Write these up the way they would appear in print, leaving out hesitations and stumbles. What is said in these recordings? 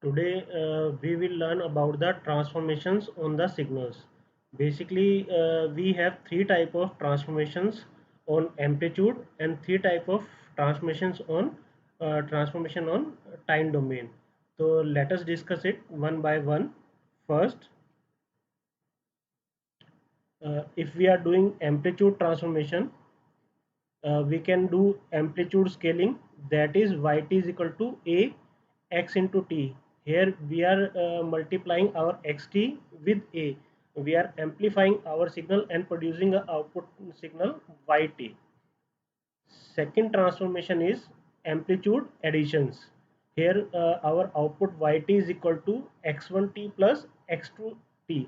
Today we will learn about the transformations on the signals. Basically, we have three type of transformations on amplitude and three type of transformations on transformation on time domain. So let us discuss it one by one. First, if we are doing amplitude transformation, we can do amplitude scaling, that is yt is equal to a x into t. Here we are multiplying our xt with a. We are amplifying our signal and producing an output signal yt. Second transformation is amplitude additions. Here our output yt is equal to x1t plus x2t.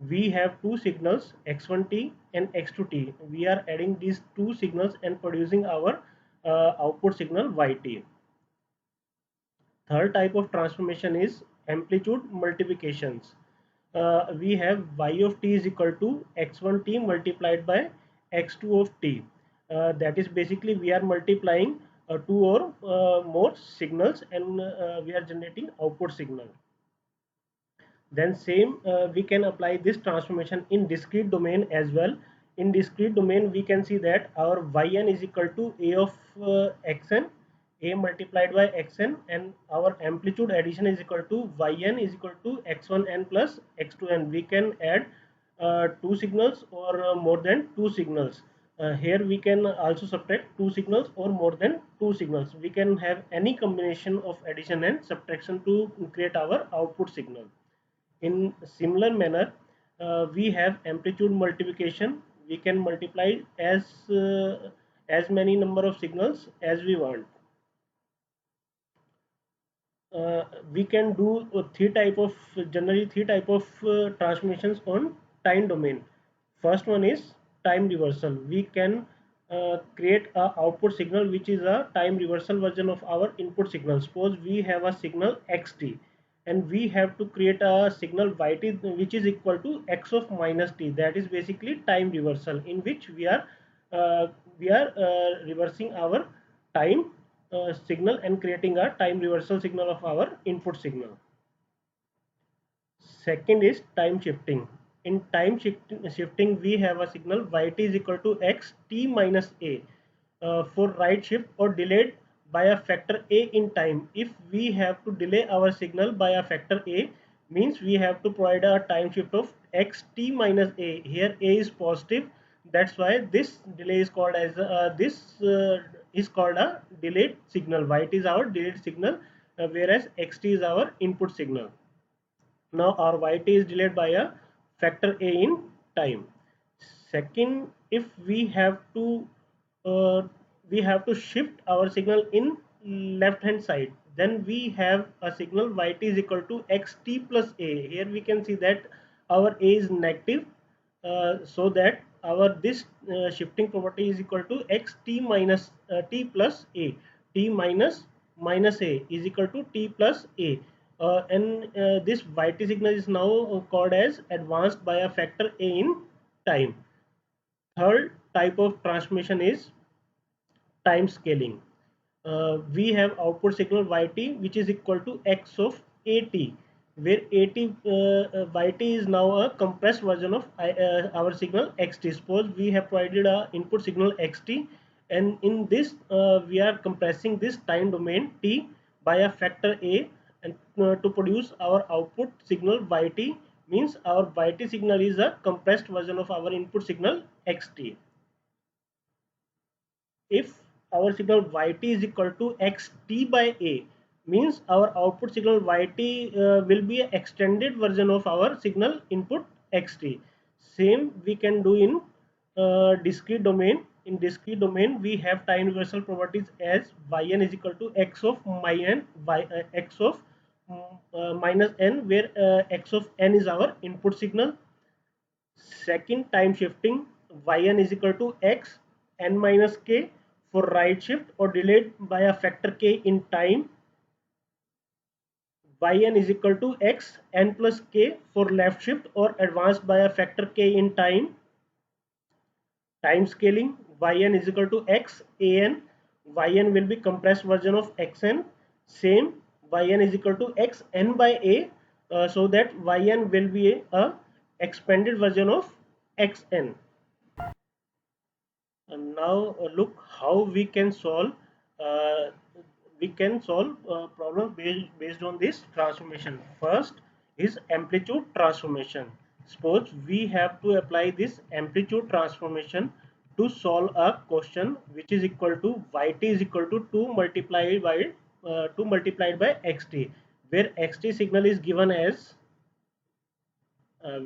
We have two signals x1t and x2t. We are adding these two signals and producing our output signal yt. Third type of transformation is amplitude multiplications. We have y of t is equal to x1t multiplied by x2 of t. That is basically we are multiplying two or more signals and we are generating output signal. Then same we can apply this transformation in discrete domain as well. In discrete domain we can see that our yn is equal to a of xn, a multiplied by xn, and our amplitude addition is equal to yn is equal to x1n plus x2n. We can add two signals or more than two signals. Here we can also subtract two signals or more than two signals. We can have any combination of addition and subtraction to create our output signal. In similar manner, we have amplitude multiplication. We can multiply as many number of signals as we want. We can do three type of transformations on time domain. First one is time reversal. We can create a output signal which is a time reversal version of our input signal. Suppose we have a signal xt and we have to create a signal yt which is equal to x of minus t. That is basically time reversal, in which we are reversing our time signal and creating a time reversal signal of our input signal. Second is time shifting. In shifting, we have a signal yt is equal to x t minus a for right shift or delayed by a factor a in time. If we have to delay our signal by a factor a, means we have to provide a time shift of x t minus a. Here a is positive, that's why this delay is called as is called a delayed signal. Yt is our delayed signal, whereas xt is our input signal. Now our yt is delayed by a factor a in time. Second, if uh, we have to shift our signal in left hand side, then we have a signal yt is equal to xt plus a. Here we can see that our a is negative, so that our this shifting property is equal to xt minus t plus a. T minus a is equal to t plus a. And this yt signal is now called as advanced by a factor a in time. Third type of transformation is time scaling. We have output signal yt which is equal to x of at, where yt is now a compressed version of our signal xt. Suppose we have provided a input signal xt, and in this we are compressing this time domain t by a factor a, and to produce our output signal yt, means our yt signal is a compressed version of our input signal xt. If our signal yt is equal to xt by a, means our output signal yt will be an extended version of our signal input xt. Same we can do in discrete domain. In discrete domain we have time reversal properties as yn is equal to x of x of minus n, where x of n is our input signal. Second, time shifting, yn is equal to x n minus k for right shift or delayed by a factor k in time. Yn is equal to x n plus k for left shift or advanced by a factor k in time. Time scaling, yn is equal to x an. Yn will be compressed version of xn. Same, yn is equal to xn by a, so that yn will be a expanded version of xn. And now look how uh, we can solve problem based on this transformation. First is amplitude transformation. Suppose we have to apply this amplitude transformation to solve a question which is equal to yt is equal to 2 multiplied by xt, where xt signal is given as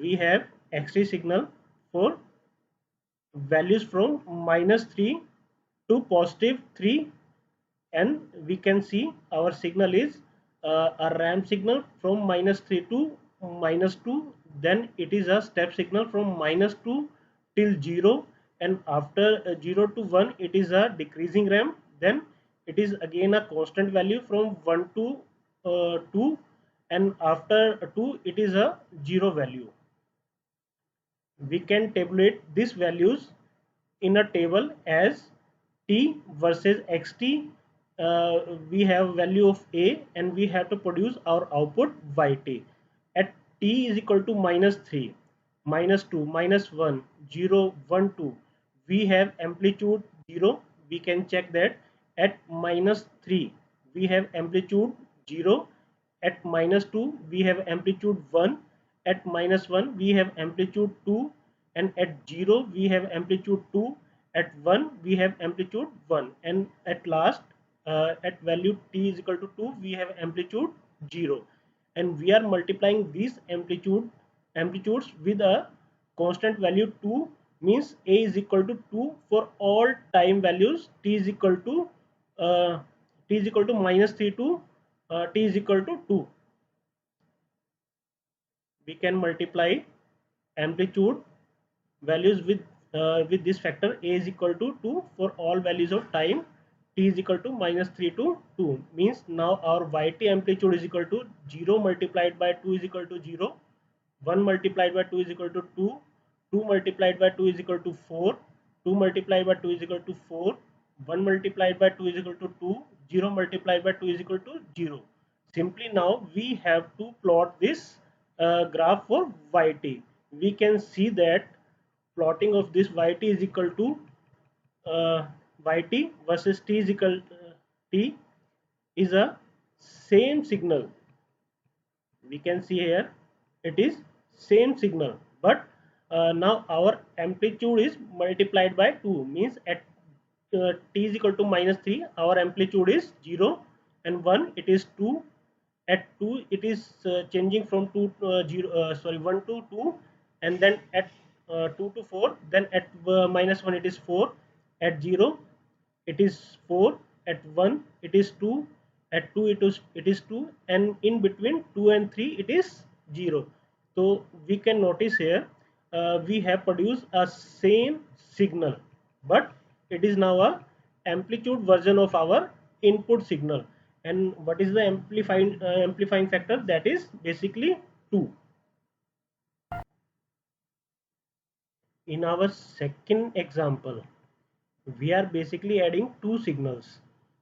we have xt signal for values from -3 to +3, and we can see our signal is a ramp signal from -3 to -2, then it is a step signal from -2 till 0, and after 0 to 1 it is a decreasing ramp, then it is again a constant value from 1 to 2, and after 2 it is a 0 value. We can tabulate these values in a table as t versus xt. We have value of a and we have to produce our output yt. At t is equal to -3, -2, -1, 0, 1, 2, we have amplitude 0. We can check that. At -3 we have amplitude 0. At -2 we have amplitude 1. At -1 we have amplitude 2, and at 0 we have amplitude 2. At 1 we have amplitude 1, and at last at value t is equal to 2 we have amplitude 0, and we are multiplying these amplitudes with a constant value 2, means a is equal to 2 for all time values t is equal to uh, -3 to t is equal to 2. We can multiply amplitude values with this factor a is equal to 2 for all values of time t is equal to -3 to 2, means now our yt amplitude is equal to 0 multiplied by 2 is equal to 0, 1 multiplied by 2 is equal to 2, 2 multiplied by 2 is equal to 4, 2 multiplied by 2 is equal to 4, 1 multiplied by 2 is equal to 2, 0 multiplied by 2 is equal to 0. Simply now we have to plot this graph for yt. We can see that plotting of this yt is equal to uh, yt versus t is equal t is a same signal. We can see here it is same signal, but now our amplitude is multiplied by 2, means at t is equal to -3 our amplitude is 0, and 1 it is 2. At 2 it is changing from 2 1 to 2, and then at 2 to 4, then at -1 it is 4, at 0 it is 4, at 1 it is 2, at 2 it is 2, and in between 2 and 3 it is 0. So we can notice here we have produced a same signal, but it is now a amplitude version of our input signal. And what is the amplifying factor? That is basically 2. In our second example, we are basically adding two signals.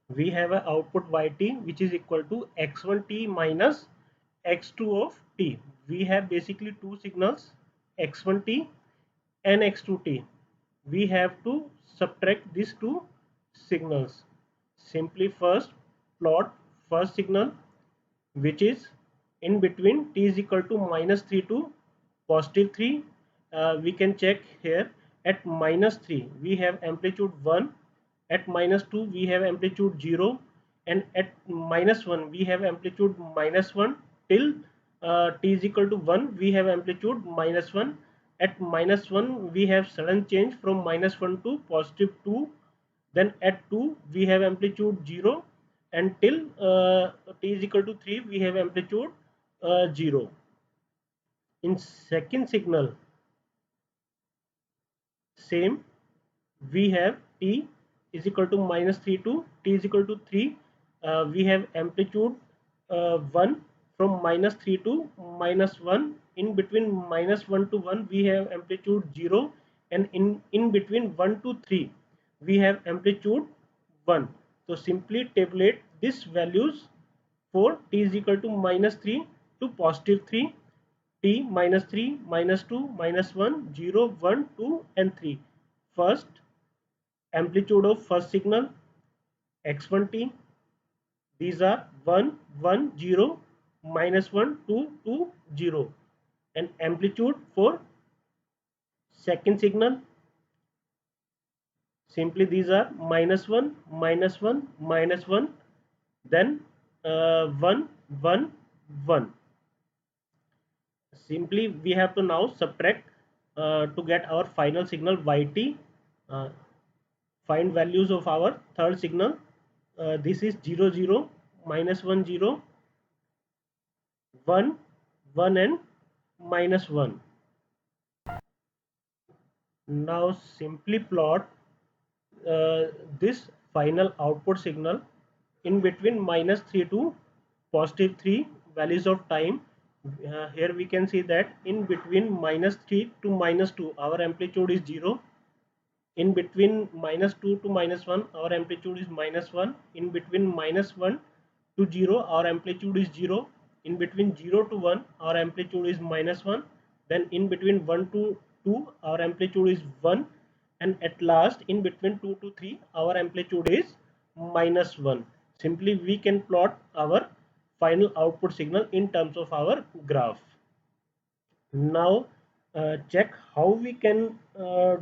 We have an output yt which is equal to x1t minus x2 of t. We have basically two signals, x1t and x2t. We have to subtract these two signals. Simply first plot first signal, which is in between t is equal to -3 to +3. We can check here. At -3 we have amplitude 1, at -2 we have amplitude 0, and at -1 we have amplitude -1 till t is equal to 1 we have amplitude -1. At -1 we have sudden change from -1 to +2, then at 2 we have amplitude 0, until t is equal to 3 we have amplitude 0. In second signal, same, we have t is equal to -3 to t is equal to 3. We have amplitude 1 from -3 to -1. In between -1 to 1 we have amplitude 0, and in between 1 to 3 we have amplitude 1. So simply tabulate these values for t is equal to minus 3 to positive 3, t minus 3 minus 2 minus 1 0 1 2 and 3. First amplitude of first signal x1t, these are 1 1 0 minus 1 2 2 0, and amplitude for second signal, simply these are minus 1 minus 1 minus 1, then 1 1 1. Simply we have to now subtract to get our final signal yt. uh, Find values of our third signal. This is 0 0 minus 1 0 1 1 and minus 1. Now simply plot uh, this final output signal in between minus 3 to positive 3 values of time. Here we can see that in between minus 3 to minus 2 our amplitude is 0, in between minus 2 to minus 1 our amplitude is minus 1, in between minus 1 to 0 our amplitude is 0, in between 0 to 1 our amplitude is minus 1, then in between 1 to 2 our amplitude is 1, and at last in between 2 to 3 our amplitude is minus 1. Simply we can plot our final output signal in terms of our graph. Now check how we can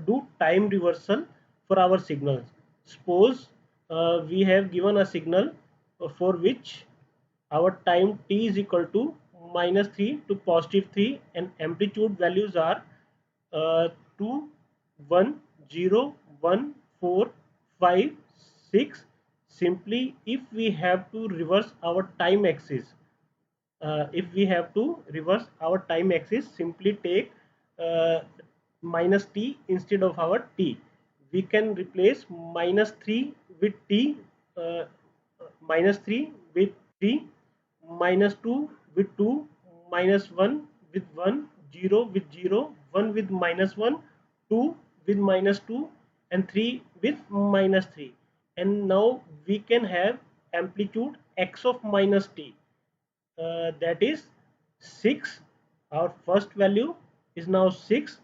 do time reversal for our signals. Suppose we have given a signal for which our time t is equal to minus 3 to positive 3 and amplitude values are 2 1 0 1 4 5 6. Simply if we have to reverse our time axis, if we have to reverse our time axis, simply take uh, minus t instead of our t. We can replace minus 3 with t, uh, minus 3 with 3, minus 2 with 2, minus 1 with 1, 0 with 0, 1 with minus 1, 2 with minus 2 and 3 with minus 3. And now we can have amplitude x of minus t, that is 6. Our first value is now 6,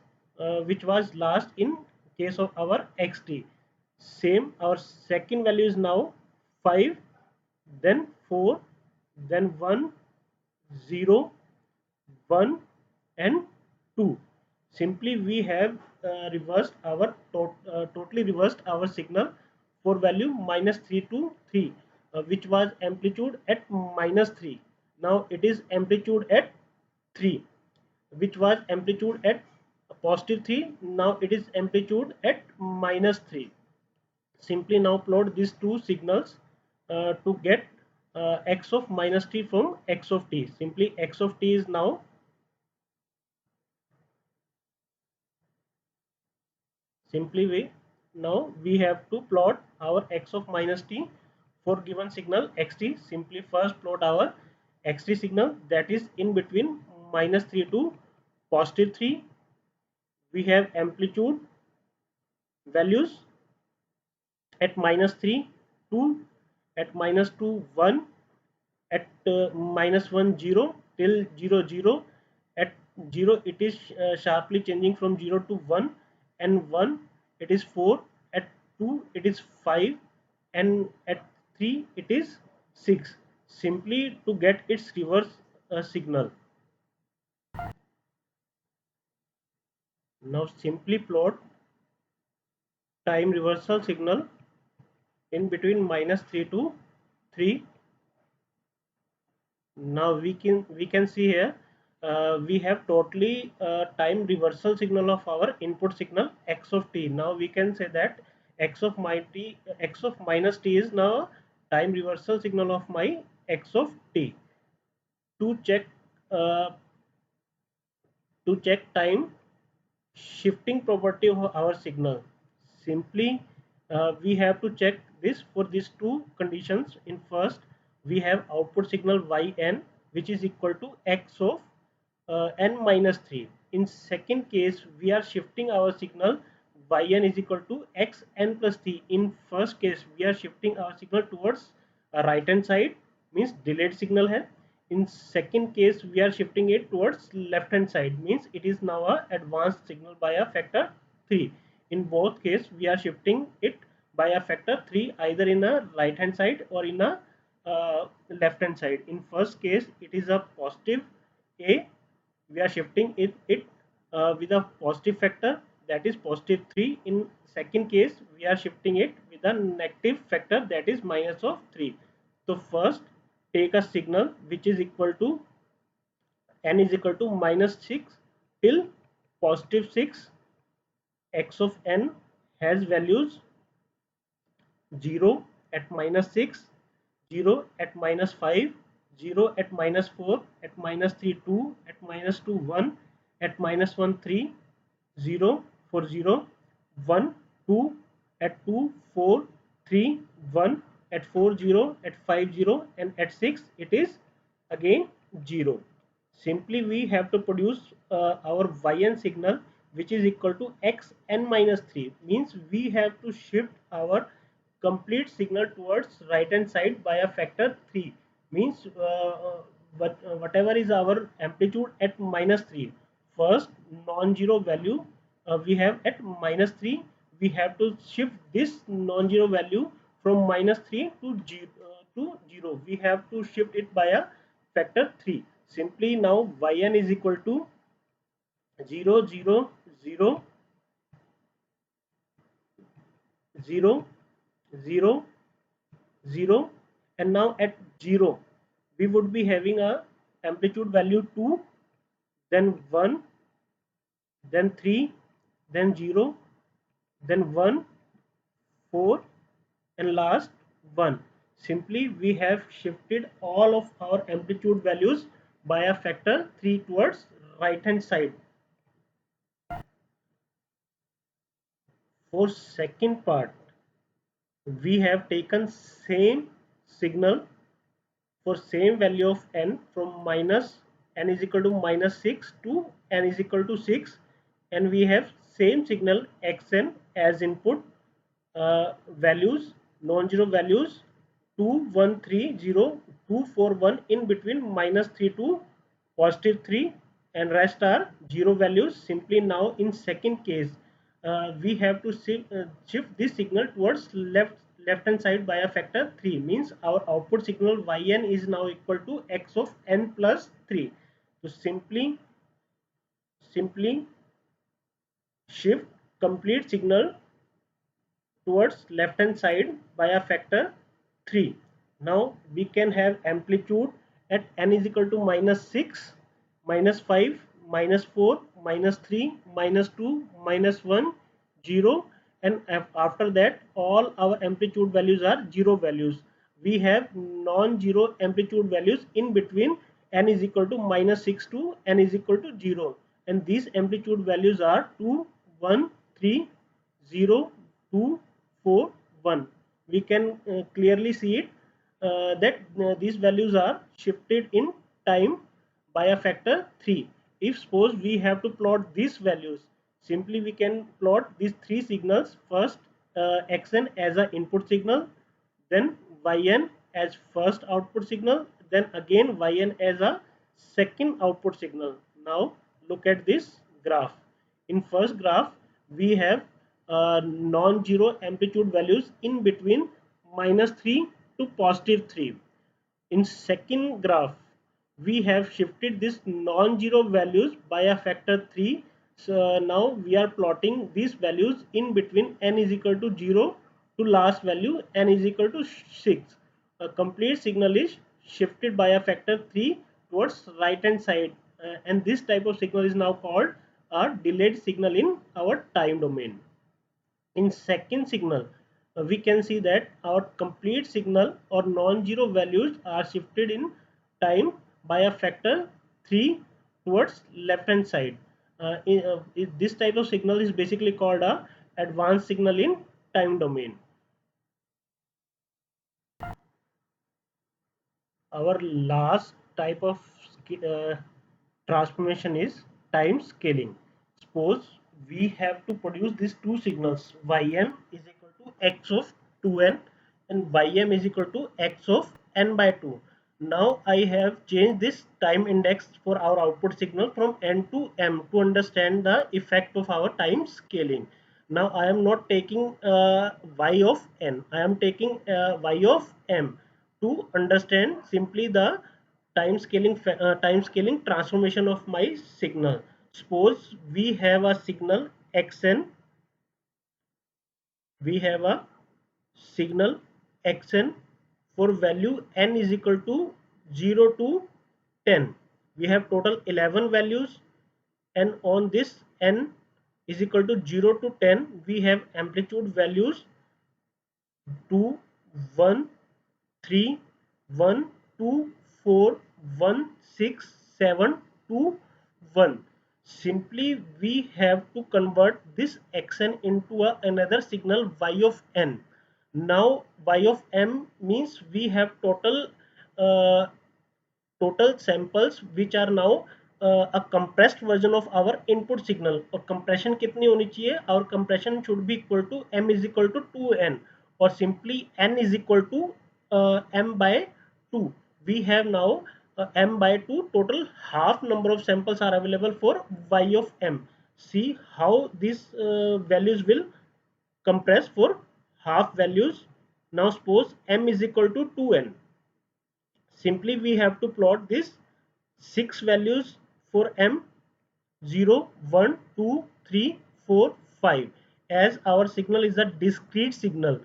which was last in case of our xt. Same, our second value is now 5, then 4, then 1 0 1 and 2. Simply we have reversed our totally reversed our signal for value minus 3 to 3, which was amplitude at minus 3. Now it is amplitude at 3, which was amplitude at positive 3. Now it is amplitude at minus 3. Simply now plot these two signals to get x of minus t from x of t. Simply x of t is now, simply we have to plot our x of minus t for given signal xt. Simply first plot our xt signal, that is in between minus 3 to positive 3. We have amplitude values at minus 3 2, at minus 2 1, at minus 1 0 till 0 0. At 0 it is sharply changing from 0 to 1, and 1 it is 4, at 2 it is 5, and at 3 it is 6. Simply to get its reverse signal. Now simply plot time reversal signal in between minus 3 to 3. Now we can see here we have totally time reversal signal of our input signal x of t. Now we can say that x of minus t is now time reversal signal of my x of t. To check uh, to check time shifting property of our signal, simply we have to check this for these two conditions. In first, we have output signal yn, which is equal to x of n minus 3. In second case, we are shifting our signal yn is equal to x n plus 3. In first case, we are shifting our signal towards right hand side. means delayed signal है. In second case we are shifting it towards left hand side, means it is now a advanced signal by a factor 3. In both case we are shifting it by a factor 3, either in a right hand side or in a left hand side. In first case it is a positive a, we are shifting it with a positive factor, that is positive 3. In second case we are shifting it with a negative factor, that is minus of 3. So first take a signal which is equal to n is equal to minus 6 till positive 6. X of n has values 0 at minus 6, 0 at minus 5, 0 at minus 4, at minus 3 2, at minus 2 1, at minus 1 3, 0 for 0, 1 2, at 2 4, 3 1, at 4 0, at 5 0, and at 6 it is again 0. Simply we have to produce our yn signal which is equal to xn minus 3, means we have to shift our complete signal towards right hand side by a factor 3, means whatever is our amplitude at minus 3, first non-zero value we have at minus 3, we have to shift this non-zero value from minus 3 to 0, we have to shift it by a factor 3. Simply now yn is equal to 0 0 0 0 0 0, and now at 0 we would be having a amplitude value 2, then 1, then 3, then 0, then 1 4, and last 1. Simply we have shifted all of our amplitude values by a factor 3 towards right hand side. For second part we have taken same signal for same value of n from minus n is equal to minus 6 to n is equal to 6, and we have same signal xn as input, values non-zero values 2130 241 in between minus 3 to positive 3, and rest are zero values. Simply now in second case we have to shift this signal towards left hand side by a factor 3, means our output signal yn is now equal to x of n plus 3. So simply shift complete signal towards left hand side by a factor 3. Now we can have amplitude at n is equal to minus 6, minus 5, minus 4, minus 3, minus 2, minus 1, 0, and after that all our amplitude values are 0 values. We have non-zero amplitude values in between n is equal to minus 6 to n is equal to 0, and these amplitude values are 2, 1, 3, 0, 2, 4, 1. We can clearly see it that these values are shifted in time by a factor 3. If suppose we have to plot these values, simply we can plot these three signals. First xn as an input signal, then yn as first output signal, then again yn as a second output signal. Now look at this graph. In first graph we have non-zero amplitude values in between minus 3 to positive 3. In second graph we have shifted this non-zero values by a factor 3. So now we are plotting these values in between n is equal to 0 to last value n is equal to 6. A complete signal is shifted by a factor 3 towards right hand side, and this type of signal is now called a delayed signal in our time domain. In second signal we can see that our complete signal or non-zero values are shifted in time by a factor 3 towards left hand side. This type of signal is basically called a advanced signal in time domain. Our last type of transformation is time scaling. Suppose we have to produce these two signals, ym is equal to x of 2n and ym is equal to x of n by 2. Now I have changed this time index for our output signal from n to m to understand the effect of our time scaling. Now I am not taking y of n, I am taking y of m to understand simply the time scaling transformation of my signal. Suppose we have a signal xn, we have a signal xn for value n is equal to 0 to 10. We have total 11 values, and on this n is equal to 0 to 10 we have amplitude values 2, 1, 3, 1, 2, 4, 1, 6, 7, 2, 1. Simply we have to convert this xn into another signal y of n. Now y of m means we have uh, total samples which are now a compressed version of our input signal. और compression कितनी होनी चाहिए? Our compression should be equal to m is equal to 2n, or simply n is equal to m by 2. We have now m by 2, total half number of samples are available for y of m. See how these values will compress for half values. Now suppose m is equal to 2n. Simply we have to plot this 6 values for m: 0, 1, 2, 3, 4, 5, as our signal is a discrete signal.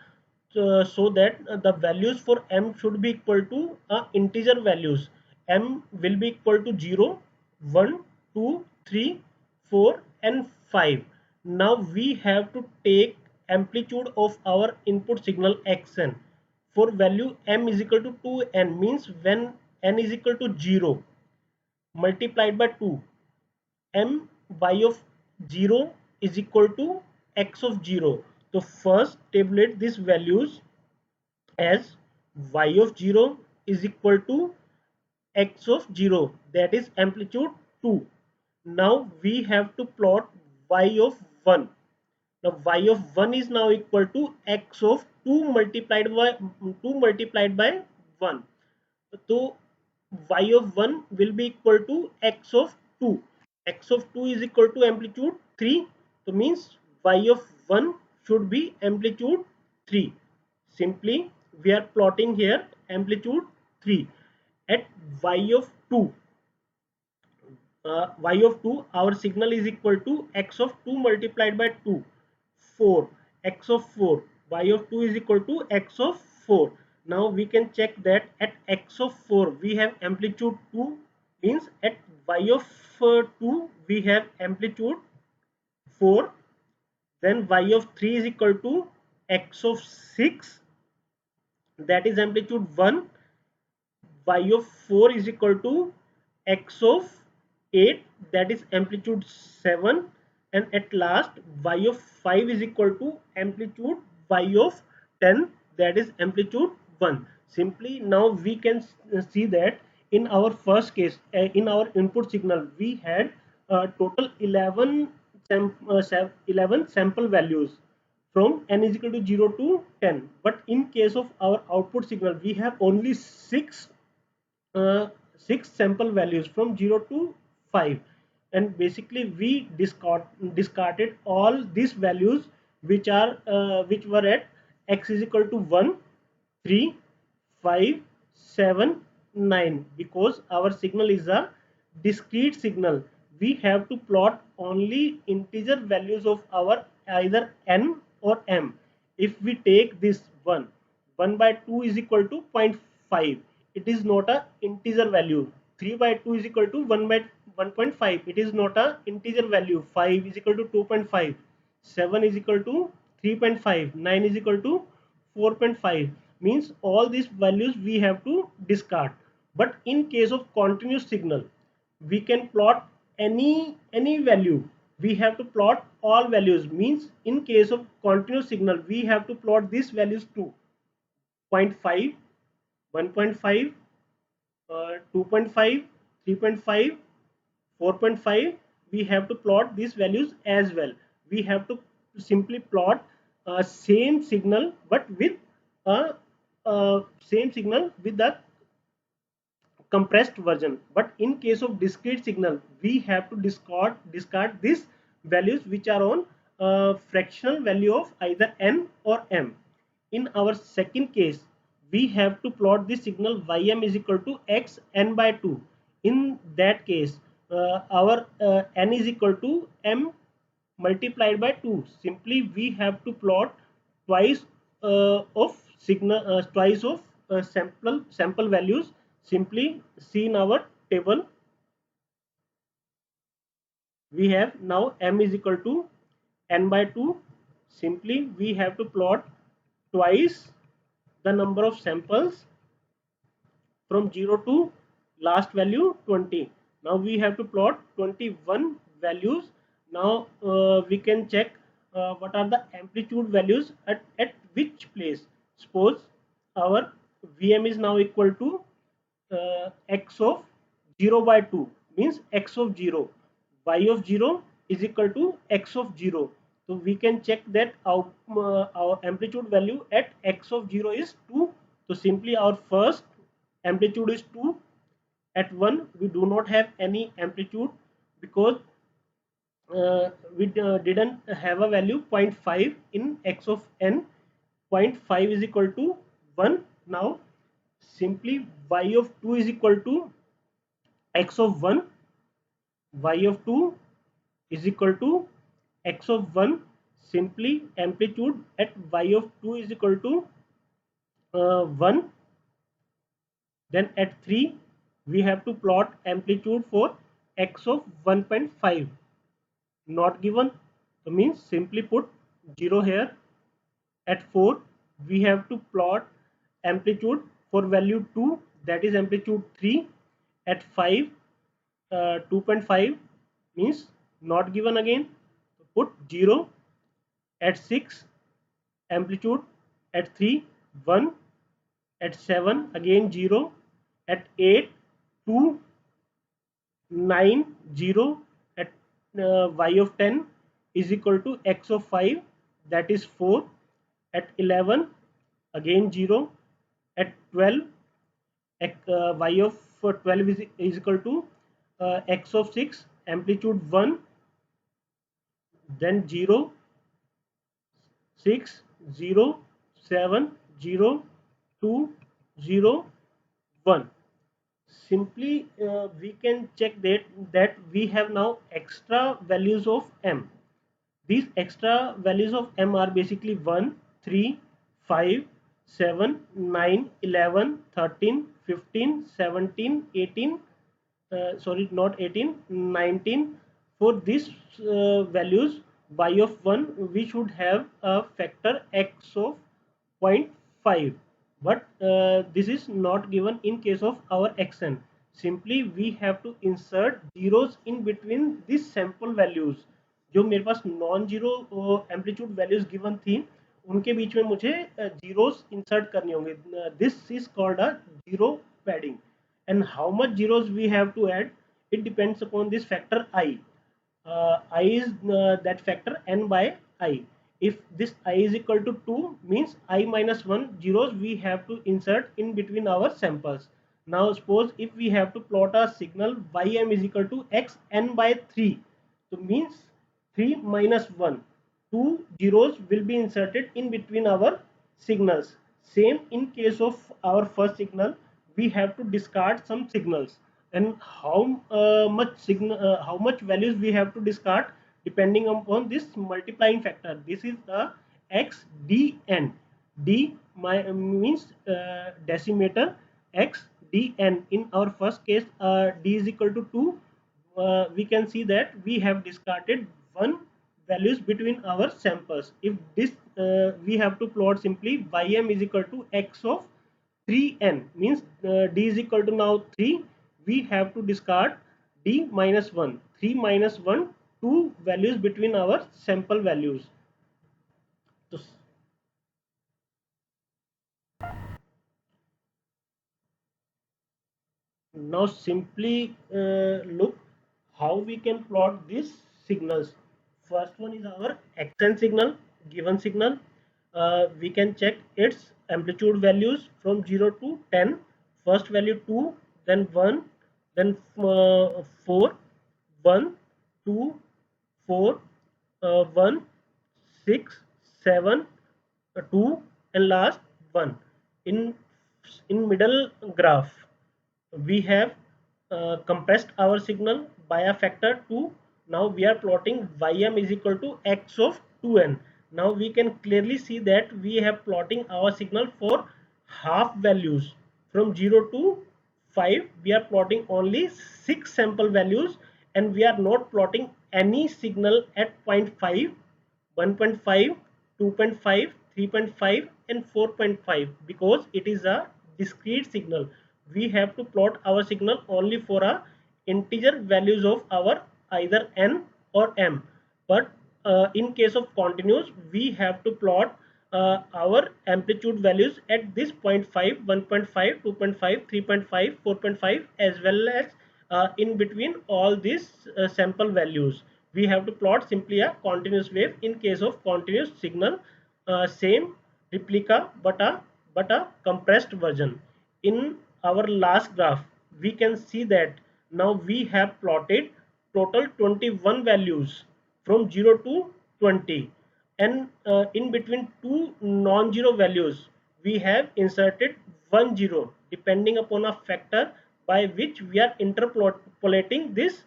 So that the values for m should be equal to integer values. M will be equal to 0, 1, 2, 3, 4 and 5. Now we have to take amplitude of our input signal xn for value m is equal to 2n, means when n is equal to 0 multiplied by 2, m y of 0 is equal to x of 0. So first tabulate these values as y of 0 is equal to x of 0, that is amplitude 2. Now we have to plot y of 1. Now y of 1 is now equal to x of 2 multiplied by 1. So y of 1 will be equal to x of 2. X of 2 is equal to amplitude 3. So means y of 1 should be amplitude 3. Simply we are plotting here amplitude 3 at y of 2. Y of 2, our signal is equal to x of 2 multiplied by 2, 4. X of 4, y of 2 is equal to x of 4. Now we can check that at x of 4 we have amplitude 2, means at y of 2 we have amplitude 4. Then y of 3 is equal to x of 6, that is amplitude 1. Y of 4 is equal to x of 8, that is amplitude 7. And at last y of 5 is equal to amplitude y of 10, that is amplitude 1. Simply now we can see that in our first case, in our input signal we had total 11 sample values from n is equal to 0 to 10, but in case of our output signal we have only uh, 6 sample values from 0 to 5. And basically we discarded all these values which were at x is equal to 1, 3, 5, 7, 9, because our signal is a discrete signal. We have to plot only integer values of our either n or m. If we take this 1 by 2 is equal to 0.5, it is not a integer value. 3 by 2 is equal to 1 by 1.5, it is not a integer value. 5 is equal to 2.5, 7 is equal to 3.5, 9 is equal to 4.5, means all these values we have to discard. But in case of continuous signal we can plot any value. We have to plot all values, means in case of continuous signal we have to plot these values too: 0.5, 1.5, 2.5, 3.5, 4.5. We have to plot these values as well. We have to simply plot same signal but with a same signal with the compressed version. But in case of discrete signal, we have to discard these values which are on fractional value of either n or m. In our second case, we have to plot the signal ym is equal to x n by 2. In that case, our n is equal to m multiplied by 2. Simply we have to plot twice of signal twice of sample values. Simply see in our table, we have now m is equal to n by 2. Simply we have to plot twice the number of samples from 0 to last value 20. Now we have to plot 21 values. Now we can check what are the amplitude values at which place. Suppose our vm is now equal to x of 0 by 2, means x of 0, y of 0 is equal to x of 0. So we can check that our amplitude value at x of 0 is 2. So simply our first amplitude is 2. At 1 we do not have any amplitude because we didn't have a value 0.5 in x of n. 0.5 is equal to 1. Now simply y of 2 is equal to x of 1. Y of 2 is equal to x of 1. Simply amplitude at y of 2 is equal to 1. Then at 3 we have to plot amplitude for x of 1.5. Not given, so means simply put 0 here. At 4 we have to plot amplitude for value 2, that is amplitude 3. At 5 2.5 means not given again, so put 0. At 6 amplitude at 3 1. At 7 again 0. At 8 2. 9 0. At y of 10 is equal to x of 5, that is 4. At 11 again 0. At 12 y of 12 is equal to x of 6, amplitude 1. Then 0 6 0 7 0 2 0 1. Simply we can check that we have now extra values of m. These extra values of m are basically 1 3 5 7 9 11 13 15 17 18, sorry not 18, 19. For these values y of 1 we should have a factor x of 0.5, but this is not given in case of our xn. Simply we have to insert zeros in between these sample values. जो मेरे पास non zero amplitude values given थी उनके बीच में मुझे zeros insert करने होंगे. This is called a zero padding. And how much zeros we have to add, it depends upon this factor I. I is that factor n by I. If this I is equal to 2 means I minus 1 zeros we have to insert in between our samples. Now suppose if we have to plot a signal ym is equal to x n by 3, so means 3 minus 1, 2 zeros will be inserted in between our signals. Same in case of our first signal, we have to discard some signals. And how much values we have to discard depending upon this multiplying factor. This is the x dn. Means decimeter, x dn. In our first case d is equal to 2. We can see that we have discarded one values between our samples. If this we have to plot simply ym is equal to x of 3n, means d is equal to now 3. We have to discard d minus 1, 3 minus 1, 2 values between our sample values. So now simply look how we can plot these signals. First one is our xn signal, given signal. We can check its amplitude values from 0 to 10. First value 2, then 1, then 4, 1, 2, 4, 1, 6, 7, 2, and last 1. In middle graph, we have compressed our signal by a factor 2. Now we are plotting ym is equal to x of 2n. Now we can clearly see that we have plotting our signal for half values. From 0 to 5 we are plotting only 6 sample values, and we are not plotting any signal at 0.5, 1.5, 2.5, 3.5, and 4.5 because it is a discrete signal. We have to plot our signal only for a integer values of our either n or m. But in case of continuous, we have to plot our amplitude values at this 0.5, 1.5, 2.5, 3.5, 4.5, as well as in between all these sample values. We have to plot simply a continuous wave. In case of continuous signal, same replica but a compressed version. In our last graph, we can see that now we have plotted total 21 values from 0 to 20, and in between two non-zero values we have inserted 1 0 depending upon a factor by which we are interpolating this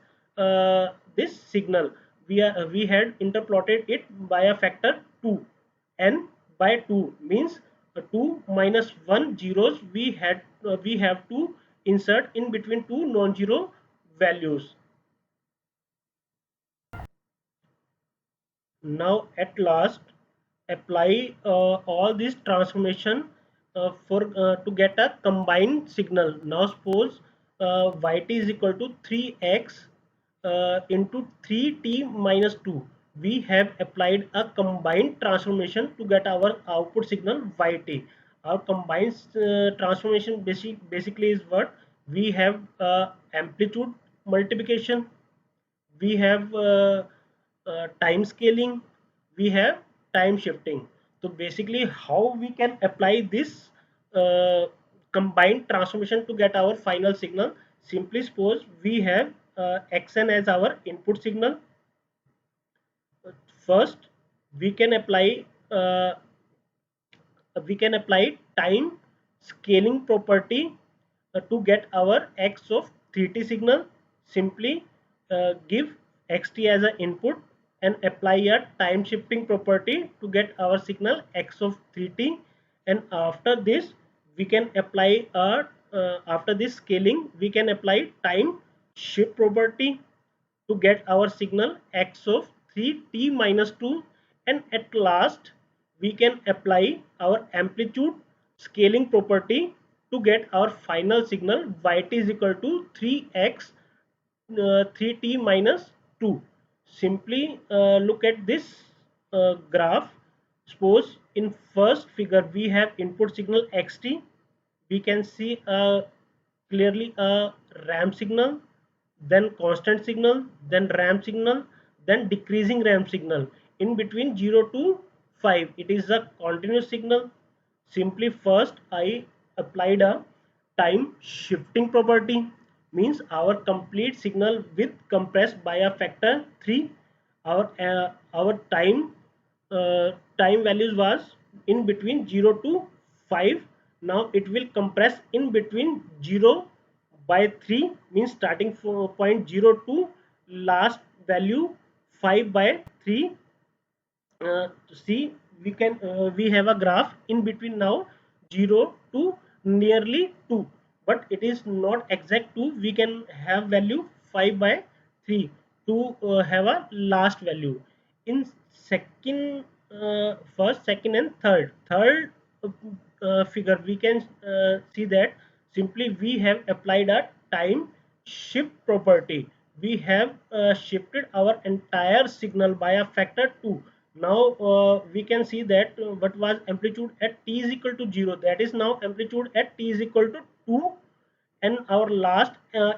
signal. We had interpolated it by a factor 2, and by 2 means 2 minus 1 zeros we have to insert in between two non-zero values. Now at last apply all this transformation for to get a combined signal. Now suppose yt is equal to 3x into 3t minus 2. We have applied a combined transformation to get our output signal yt. Our combined transformation basically is what we have: amplitude multiplication, we have time scaling, we have time shifting. So basically how we can apply this uh, combined transformation to get our final signal: simply suppose we have xn as our input signal. First we can apply uh, time scaling property to get our x of 3t signal. Simply give xt as an input and apply a time shifting property to get our signal x of 3t. And after this we can apply a after this scaling we can apply time shift property to get our signal x of 3t minus 2. And at last we can apply our amplitude scaling property to get our final signal yt is equal to 3x 3t minus 2. Simply look at this graph. Suppose in first figure we have input signal xt. We can see clearly a ramp signal, then constant signal, then ramp signal, then decreasing ramp signal. In between 0 to 5 it is a continuous signal. Simply first I applied a time shifting property, means our complete signal with compressed by a factor 3. Our time values was in between 0 to 5. Now it will compress in between 0 by 3, means starting from point 0 to last value 5 by 3. See, we have a graph in between now 0 to nearly 2, but it is not exact 2. We can have value 5 by 3 to have a last value. In second, first, second, and third figure we can see that simply we have applied a time shift property. We have shifted our entire signal by a factor 2. Now we can see that what was amplitude at t is equal to 0, that is now amplitude at t is equal to 2. And our last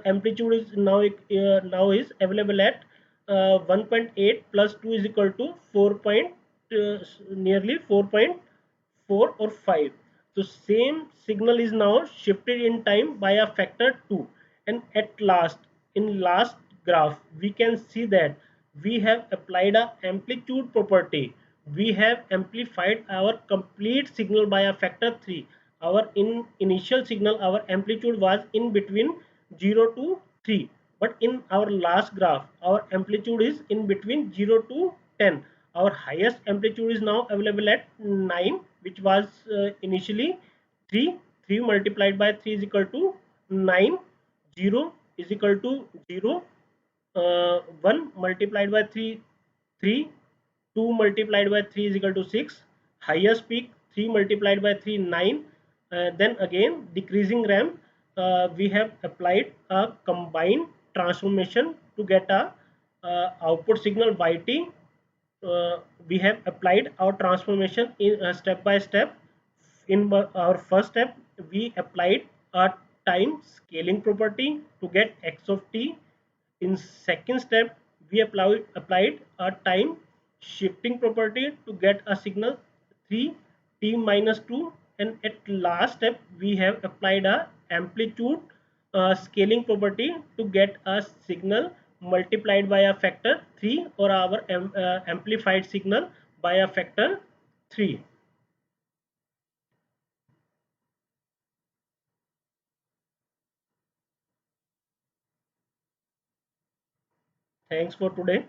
amplitude is now is available at 1.8 plus 2 is equal to 4 point nearly 4.4 or 5. So same signal is now shifted in time by a factor 2, and at last, in last graph we can see that we have applied a amplitude property. We have amplified our complete signal by a factor 3. Our initial signal, our amplitude was in between 0 to 3, but in our last graph our amplitude is in between 0 to 10. Our highest amplitude is now available at 9, which was initially 3. 3 multiplied by 3 is equal to 9. 0 is equal to 0. 1 multiplied by 3, 3. 2 multiplied by 3 is equal to 6. Highest peak 3 multiplied by 3, 9. Then again decreasing ramp, we have applied a combined transformation to get a output signal yt. We have applied our transformation in step by step. In our first step we applied a time scaling property to get x of t. In second step we applied a time shifting property to get a signal 3 t minus 2, and at last step we have applied a amplitude scaling property to get a signal multiplied by a factor 3, or our amplified signal by a factor 3. Thanks for today.